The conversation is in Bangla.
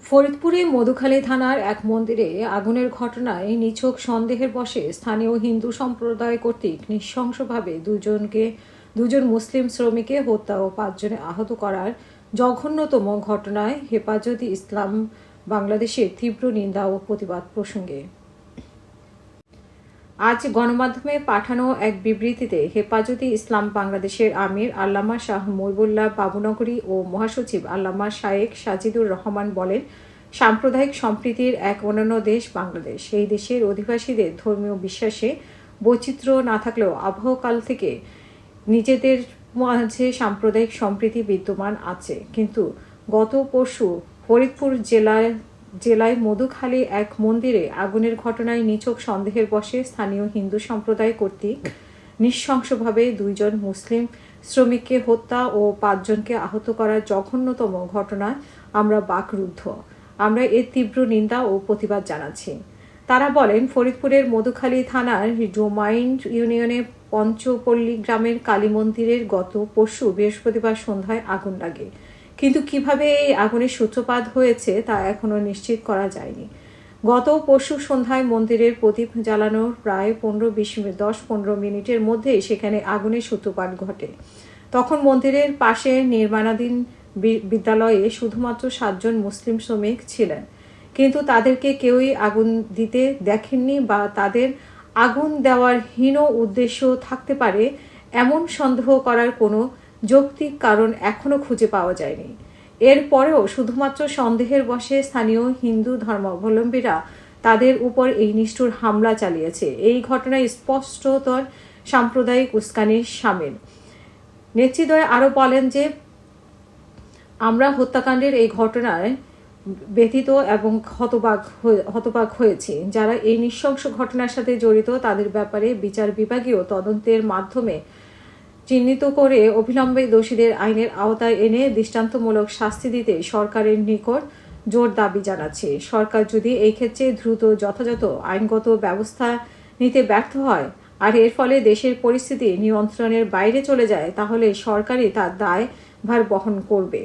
ফরিদপুরে মধুখালী থানার এক মন্দিরে আগুনের ঘটনায় নিছক সন্দেহের বশে স্থানীয় হিন্দু সম্প্রদায় কর্তৃক নৃশংসভাবে দুজন মুসলিম শ্রমিককে হত্যা ও 5 জনে আহত করার জঘন্যতম ঘটনায় হেফাজতে ইসলাম বাংলাদেশের তীব্র নিন্দা ও প্রতিবাদ প্রসঙ্গে আজ গণমাধ্যমে পাঠানো এক বিবৃতিতে হেফাজতে ইসলাম বাংলাদেশের আমির আল্লামা শাহ মইবুল্লাহ বাবুনগরী ও মহাসচিব আল্লামা শায়েখ সাজিদুর রহমান বলেন, সাম্প্রদায়িক সম্প্রীতির এক অনন্য দেশ বাংলাদেশ। এই দেশের অধিবাসীদের ধর্মীয় বিশ্বাসে বৈচিত্র্য না থাকলেও আবহকাল থেকে নিজেদের মাঝে সাম্প্রদায়িক সম্প্রীতি বিদ্যমান আছে। কিন্তু গত পরশু ফরিদপুর জেলায় মধুখালী এক মন্দিরে আগুনের ঘটনায় নিছক সন্দেহের বশে স্থানীয় হিন্দু সম্প্রদায় কর্তৃক নৃশংসভাবে 2 জন মুসলিম শ্রমিককে হত্যা ও 5 জনকে আহত করার জঘন্যতম ঘটনায় আমরা বাকরুদ্ধ। আমরা এর তীব্র নিন্দা ও প্রতিবাদ জানাচ্ছি। তারা বলেন, ফরিদপুরের মধুখালী থানার ডোমাইন ইউনিয়নের পঞ্চপল্লী গ্রামের কালী মন্দিরের গত পরশু বৃহস্পতিবার সন্ধ্যায় আগুন লাগে। কিন্তু কিভাবে এই আগুনের সূত্রপাত হয়েছে তা এখনো নিশ্চিত করা যায়নি। গত পরশু সন্ধ্যায় মন্দিরের প্রদীপ জ্বালানোর প্রায় 10-15 মিনিটের মধ্যেই সেখানে আগুনের সূত্রপাত ঘটে। তখন মন্দিরের পাশে নির্মাণাধীন বিদ্যালয়ে শুধুমাত্র 7 জন মুসলিম শ্রমিক ছিলেন। কিন্তু তাদেরকে কেউই আগুন দিতে দেখেননি বা তাদের আগুন দেওয়ার হীন উদ্দেশ্য থাকতে পারে এমন সন্দেহ করার কোনো যৌক্তিক কারণ এখনো খুঁজে পাওয়া যায়নি। এরপরেও শুধুমাত্র সন্দেহের বশে স্থানীয় হিন্দু ধর্মাবলম্বীরা তাদের উপর এই নিষ্ঠুর হামলা চালিয়েছে। এই ঘটনায় স্পষ্টতর সাম্প্রদায়িক উস্কানির শামিল। নেতৃদ্বয় আরও বলেন যে, আমরা হত্যাকাণ্ডের এই ঘটনায় ব্যথিত এবং হতবাক হয়েছি। যারা এই নৃশংস ঘটনার সাথে জড়িত তাদের ব্যাপারে বিচার বিভাগীয় তদন্তের মাধ্যমে চিহ্নিত করে অবিলম্বে দোষীদের আইনের আওতায় এনে দৃষ্টান্তমূলক শাস্তি দিতে সরকারের নিকট জোর দাবি জানাচ্ছি। সরকার যদি এই ক্ষেত্রে দ্রুত যথাযথ আইনগত ব্যবস্থা নিতে ব্যর্থ হয় আর এর ফলে দেশের পরিস্থিতি নিয়ন্ত্রণের বাইরে চলে যায়, তাহলে সরকারই তার দায়ভার বহন করবে।